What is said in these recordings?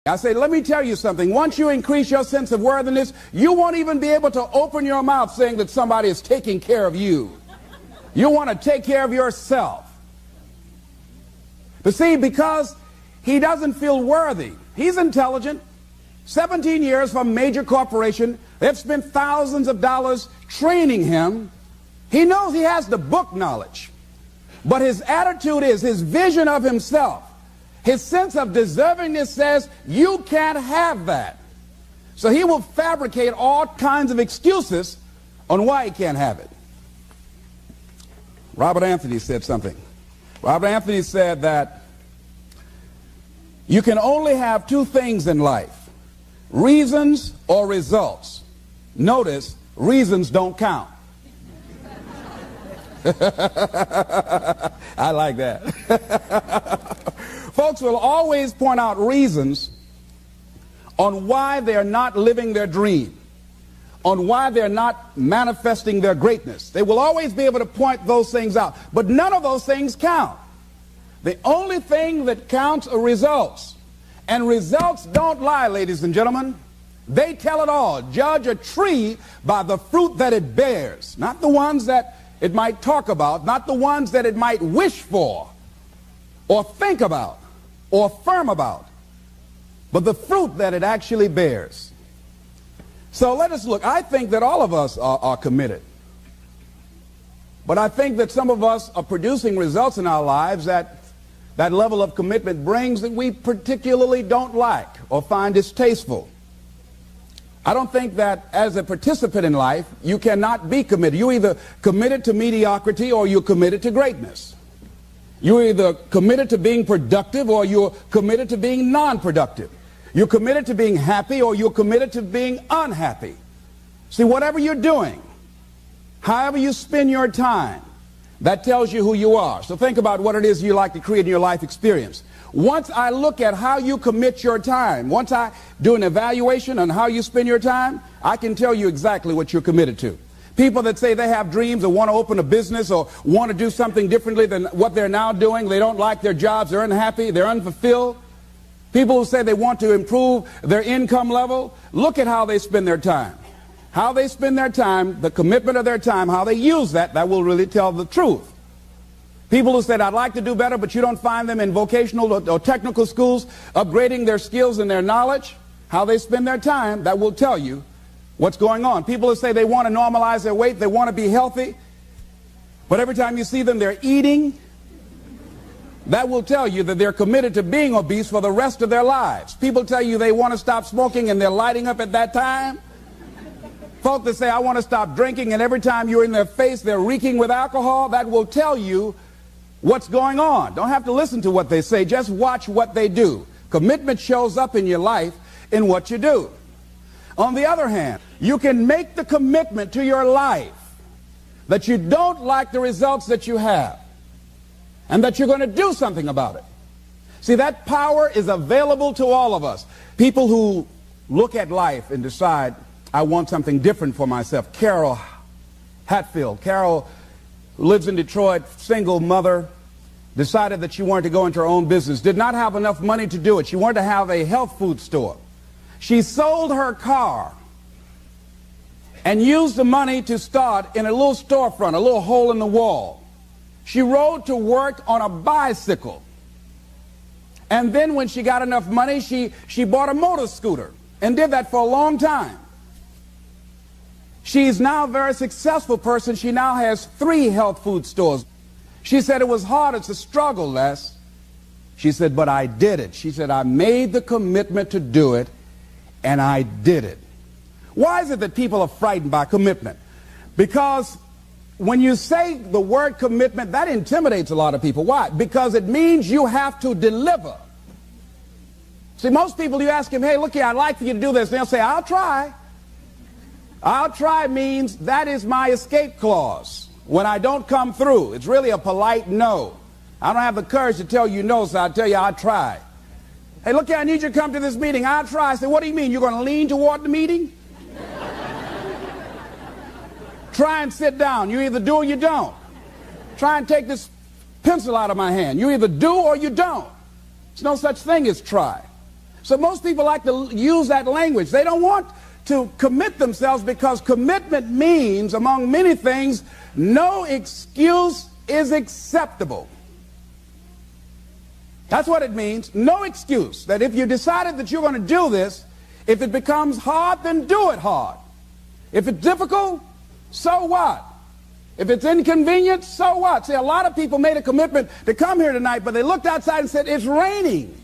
I say, let me tell you something. Once you increase your sense of worthiness, you won't even be able to open your mouth saying that somebody is taking care of you. You want to take care of yourself. But see, because he doesn't feel worthy, he's intelligent, 17 years from a major corporation, they've spent thousands of dollars training him. He knows he has the book knowledge, but his attitude is, his vision of himself, his sense of deservingness says, you can't have that. So he will fabricate all kinds of excuses on why he can't have it. Robert Anthony said something. Robert Anthony said that you can only have two things in life, reasons or results. Notice, reasons don't count. I like that. Folks will always point out reasons on why they're not living their dream, on why they're not manifesting their greatness. They will always be able to point those things out, but none of those things count. The only thing that counts are results, and results don't lie, ladies and gentlemen. They tell it all. Judge a tree by the fruit that it bears, not the ones that it might talk about, not the ones that it might wish for or think about or affirm about, but the fruit that it actually bears. So let us look. I think that all of us are committed, but I think that some of us are producing results in our lives that level of commitment brings that we particularly don't like or find distasteful. I don't think that as a participant in life, you cannot be committed. You're either committed to mediocrity or you're committed to greatness. You're either committed to being productive or you're committed to being non-productive. You're committed to being happy or you're committed to being unhappy. See, whatever you're doing, however you spend your time, that tells you who you are. So think about what it is you like to create in your life experience. Once I look at how you commit your time, once I do an evaluation on how you spend your time, I can tell you exactly what you're committed to. People that say they have dreams or want to open a business or want to do something differently than what they're now doing, they don't like their jobs, they're unhappy, they're unfulfilled. People who say they want to improve their income level, look at how they spend their time. How they spend their time, the commitment of their time, how they use that will really tell the truth. People who said, I'd like to do better, but you don't find them in vocational or technical schools upgrading their skills and their knowledge, how they spend their time, that will tell you what's going on. People who say they want to normalize their weight, they want to be healthy, but every time you see them, they're eating, that will tell you that they're committed to being obese for the rest of their lives. People tell you they want to stop smoking and they're lighting up at that time. Folk that say, I want to stop drinking, and every time you're in their face, they're reeking with alcohol, that will tell you what's going on. Don't have to listen to what they say, just watch what they do. Commitment shows up in your life in what you do. On the other hand, you can make the commitment to your life that you don't like the results that you have and that you're going to do something about it. See, that power is available to all of us. People who look at life and decide, I want something different for myself. Carol Hatfield. Carol lives in Detroit, single mother, decided that she wanted to go into her own business, did not have enough money to do it. She wanted to have a health food store. She sold her car and used the money to start in a little storefront, a little hole in the wall. She rode to work on a bicycle. And then when she got enough money, she bought a motor scooter and did that for a long time. She's now a very successful person. She now has 3 health food stores. She said it was hard, it's a struggle, Les. She said, but I did it. She said, I made the commitment to do it, and I did it. Why is it that people are frightened by commitment? Because when you say the word commitment, that intimidates a lot of people. Why? Because it means you have to deliver. See, most people, you ask them, hey, look here, I'd like for you to do this. And they'll say, I'll try. I'll try means that is my escape clause. When I don't come through, it's really a polite no. I don't have the courage to tell you no, so I'll tell you I'll try. Hey, look here, I need you to come to this meeting. I'll try. I say, what do you mean? You're going to lean toward the meeting? Try and sit down. You either do or you don't. Try and take this pencil out of my hand. You either do or you don't. There's no such thing as try. So most people like to use that language. They don't want to commit themselves because commitment means, among many things, no excuse is acceptable. That's what it means. No excuse. That if you decided that you're going to do this, if it becomes hard, then do it hard. If it's difficult, so what? If it's inconvenient, so what? See, a lot of people made a commitment to come here tonight, but they looked outside and said, it's raining.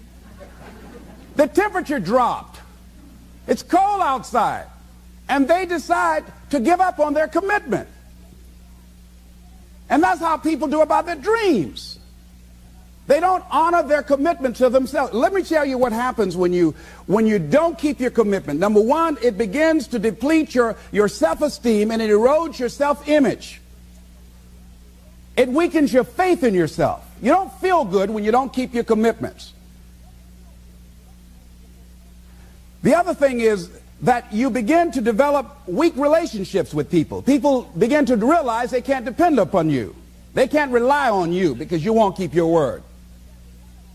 The temperature dropped. It's cold outside. And they decide to give up on their commitment. And that's how people do about their dreams. They don't honor their commitment to themselves. Let me tell you what happens when you don't keep your commitment. Number one, it begins to deplete your self-esteem and it erodes your self-image. It weakens your faith in yourself. You don't feel good when you don't keep your commitments. The other thing is that you begin to develop weak relationships with people. People begin to realize they can't depend upon you. They can't rely on you because you won't keep your word.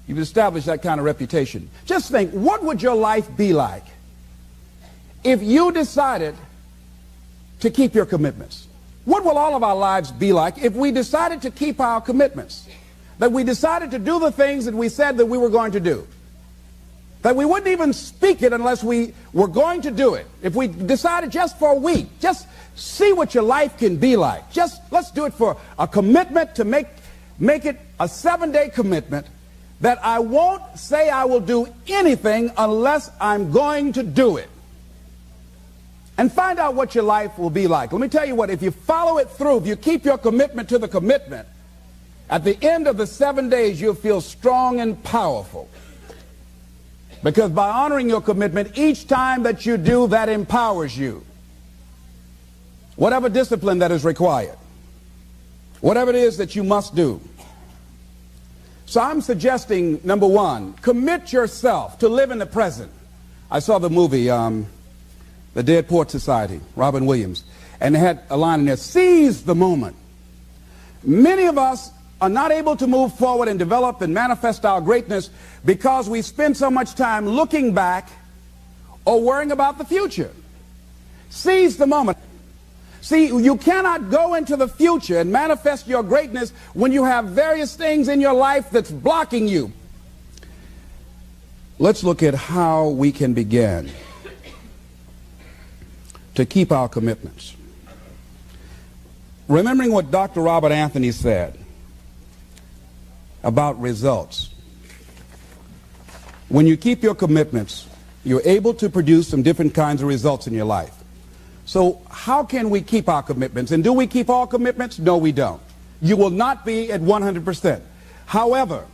You've established that kind of reputation. Just think, what would your life be like if you decided to keep your commitments? What will all of our lives be like if we decided to keep our commitments? That we decided to do the things that we said that we were going to do. That we wouldn't even speak it unless we were going to do it. If we decided just for a week, just see what your life can be like. Let's do it for a commitment to make it a 7-day commitment that I won't say I will do anything unless I'm going to do it. And find out what your life will be like. Let me tell you what, if you follow it through, if you keep your commitment to the commitment, at the end of the 7 days, you'll feel strong and powerful. Because by honoring your commitment, each time that you do, that empowers you. Whatever discipline that is required. Whatever it is that you must do. So I'm suggesting, number one, commit yourself to live in the present. I saw the movie, The Dead Poets Society, Robin Williams, and they had a line in there, seize the moment. Many of us are not able to move forward and develop and manifest our greatness because we spend so much time looking back or worrying about the future. Seize the moment. See, you cannot go into the future and manifest your greatness when you have various things in your life that's blocking you. Let's look at how we can begin to keep our commitments. Remembering what Dr. Robert Anthony said about results. When you keep your commitments, you're able to produce some different kinds of results in your life. So how can we keep our commitments? And do we keep all commitments? No, we don't. You will not be at 100%. However,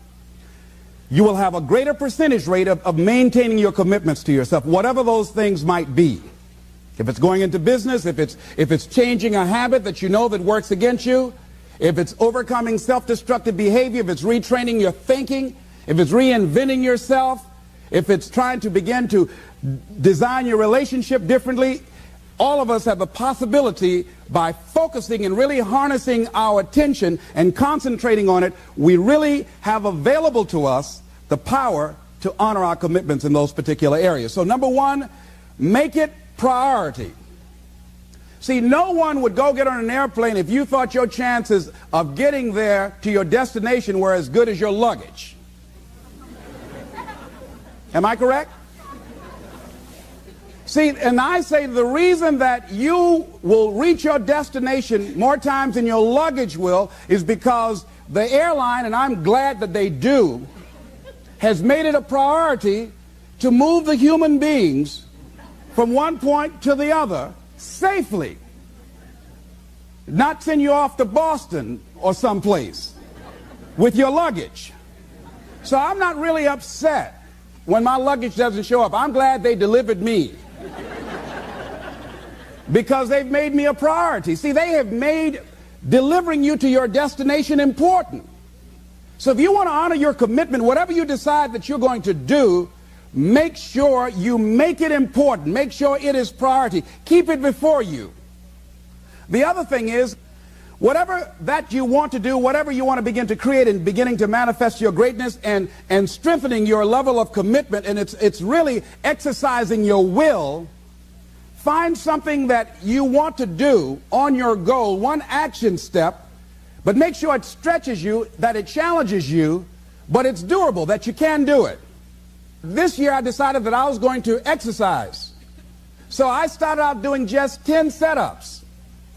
you will have a greater percentage rate of maintaining your commitments to yourself, whatever those things might be. If it's going into business, if it's changing a habit that you know that works against you, if it's overcoming self-destructive behavior, if it's retraining your thinking, if it's reinventing yourself, if it's trying to begin to design your relationship differently, all of us have the possibility, by focusing and really harnessing our attention and concentrating on it, we really have available to us the power to honor our commitments in those particular areas. So number one, make it priority. See, no one would go get on an airplane if you thought your chances of getting there to your destination were as good as your luggage. Am I correct? See, and I say the reason that you will reach your destination more times than your luggage will is because the airline, and I'm glad that they do, has made it a priority to move the human beings from one point to the other safely. Not send you off to Boston or someplace with your luggage. So I'm not really upset when my luggage doesn't show up. I'm glad they delivered me. Because they've made me a priority. See, they have made delivering you to your destination important. So if you want to honor your commitment, whatever you decide that you're going to do, make sure you make it important. Make sure it is priority. Keep it before you. The other thing is, Whatever that you want to do, whatever you want to begin to create and beginning to manifest your greatness and strengthening your level of commitment, and it's really exercising your will. Find something that you want to do on your goal, one action step, but make sure it stretches you, that it challenges you, but it's doable, that you can do it. This year I decided that I was going to exercise. So I started out doing just 10 setups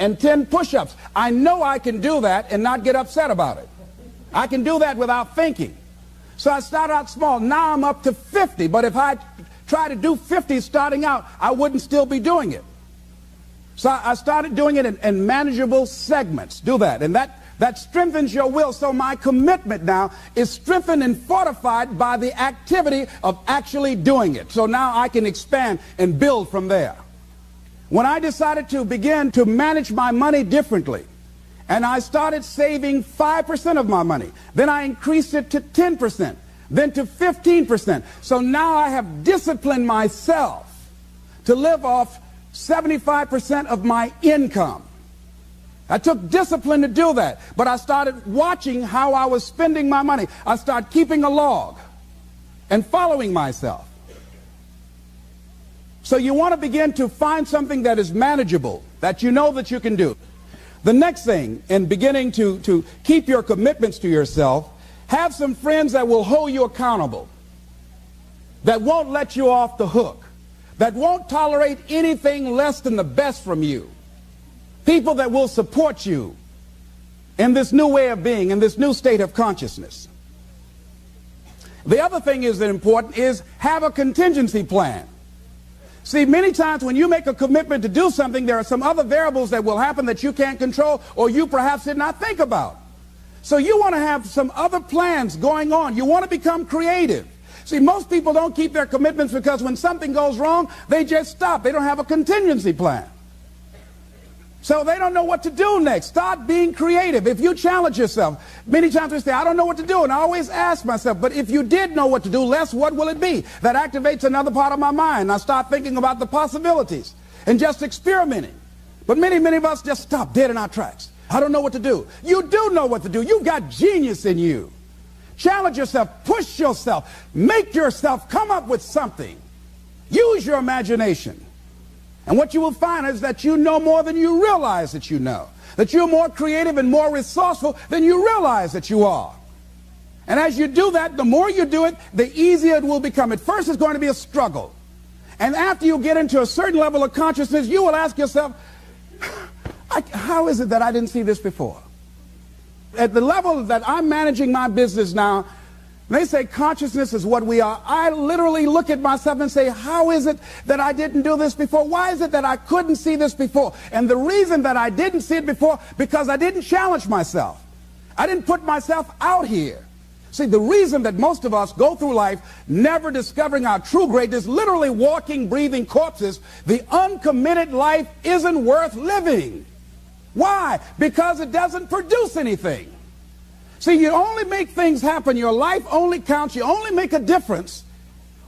and 10 push-ups. I know I can do that and not get upset about it. I can do that without thinking. So I started out small. Now I'm up to 50, but if I try to do 50 starting out, I wouldn't still be doing it. So I started doing it in manageable segments. Do that, and that strengthens your will. So my commitment now is strengthened and fortified by the activity of actually doing it. So now I can expand and build from there. When I decided to begin to manage my money differently, and I started saving 5% of my money, then I increased it to 10%, then to 15%. So now I have disciplined myself to live off 75% of my income. I took discipline to do that, but I started watching how I was spending my money. I started keeping a log and following myself. So you want to begin to find something that is manageable, that you know that you can do. The next thing, in beginning to keep your commitments to yourself, have some friends that will hold you accountable, that won't let you off the hook, that won't tolerate anything less than the best from you. People that will support you in this new way of being, in this new state of consciousness. The other thing is that important is have a contingency plan. See, many times when you make a commitment to do something, there are some other variables that will happen that you can't control or you perhaps did not think about. So you want to have some other plans going on. You want to become creative. See, most people don't keep their commitments because when something goes wrong, they just stop. They don't have a contingency plan. So they don't know what to do next. Start being creative. If you challenge yourself, many times we say, I don't know what to do. And I always ask myself, but if you did know what to do, Les, what will it be? That activates another part of my mind. I start thinking about the possibilities and just experimenting. But many of us just stop dead in our tracks. I don't know what to do. You do know what to do. You've got genius in you. Challenge yourself. Push yourself. Make yourself come up with something. Use your imagination. And what you will find is that you know more than you realize that you know. That you're more creative and more resourceful than you realize that you are. And as you do that, the more you do it, the easier it will become. At first, it's going to be a struggle. And after you get into a certain level of consciousness, you will ask yourself, how is it that I didn't see this before? At the level that I'm managing my business now, they say consciousness is what we are. I literally look at myself and say, how is it that I didn't do this before? Why is it that I couldn't see this before? And the reason that I didn't see it before, because I didn't challenge myself. I didn't put myself out here. See, the reason that most of us go through life never discovering our true greatness, literally walking, breathing corpses, the uncommitted life isn't worth living. Why? Because it doesn't produce anything. See, you only make things happen. Your life only counts. You only make a difference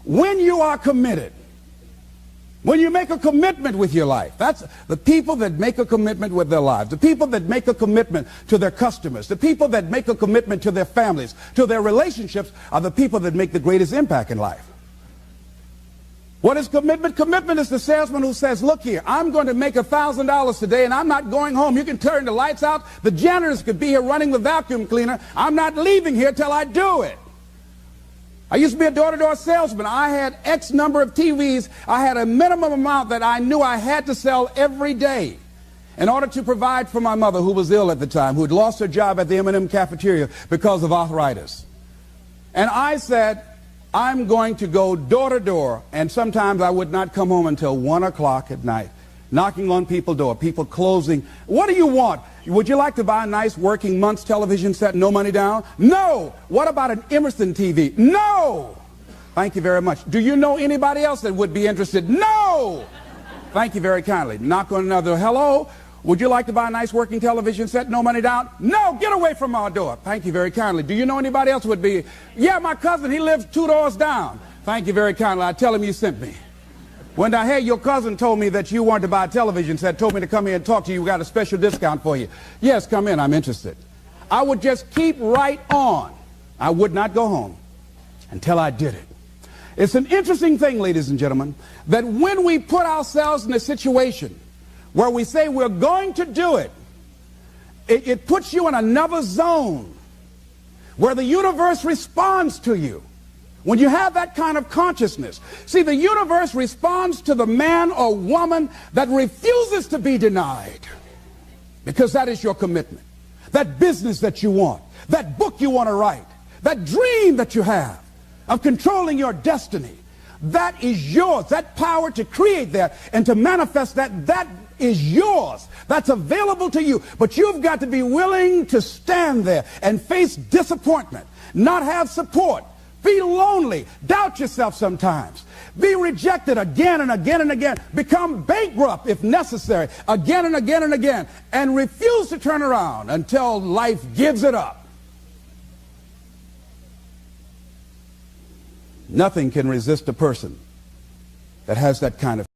when you are committed. When you make a commitment with your life. That's the people that make a commitment with their lives. The people that make a commitment to their customers. The people that make a commitment to their families, to their relationships, are the people that make the greatest impact in life. What is commitment? Commitment is the salesman who says, look here, I'm going to make $1,000 today and I'm not going home. You can turn the lights out. The janitors could be here running the vacuum cleaner. I'm not leaving here till I do it. I used to be a door-to-door salesman. I had X number of TVs. I had a minimum amount that I knew I had to sell every day in order to provide for my mother, who was ill at the time, who had lost her job at the M&M cafeteria because of arthritis. And I said, I'm going to go door to door, and sometimes I would not come home until 1 o'clock at night, knocking on people's door, people closing. What do you want? Would you like to buy a nice working month's television set, no money down? No. What about an Emerson TV? No. Thank you very much. Do you know anybody else that would be interested? No. Thank you very kindly. Knock on another. Hello. Would you like to buy a nice working television set, no money down? No, get away from our door. Thank you very kindly. Do you know anybody else would be? Yeah, my cousin, he lives 2 doors down. Thank you very kindly. I tell him you sent me. When I heard your cousin told me that you wanted to buy a television set, told me to come here and talk to you, we got a special discount for you. Yes, come in, I'm interested. I would just keep right on. I would not go home until I did it. It's an interesting thing, ladies and gentlemen, that when we put ourselves in a situation where we say we're going to do it, it puts you in another zone where the universe responds to you. When you have that kind of consciousness, see, the universe responds to the man or woman that refuses to be denied, because that is your commitment. That business that you want, that book you want to write, that dream that you have of controlling your destiny, that is yours. That power to create that and to manifest that, that is yours. That's available to you. But you've got to be willing to stand there and face disappointment, not have support, be lonely, doubt yourself sometimes, be rejected again and again and again, become bankrupt if necessary, again and again and again, and refuse to turn around until life gives it up. Nothing can resist a person that has that kind of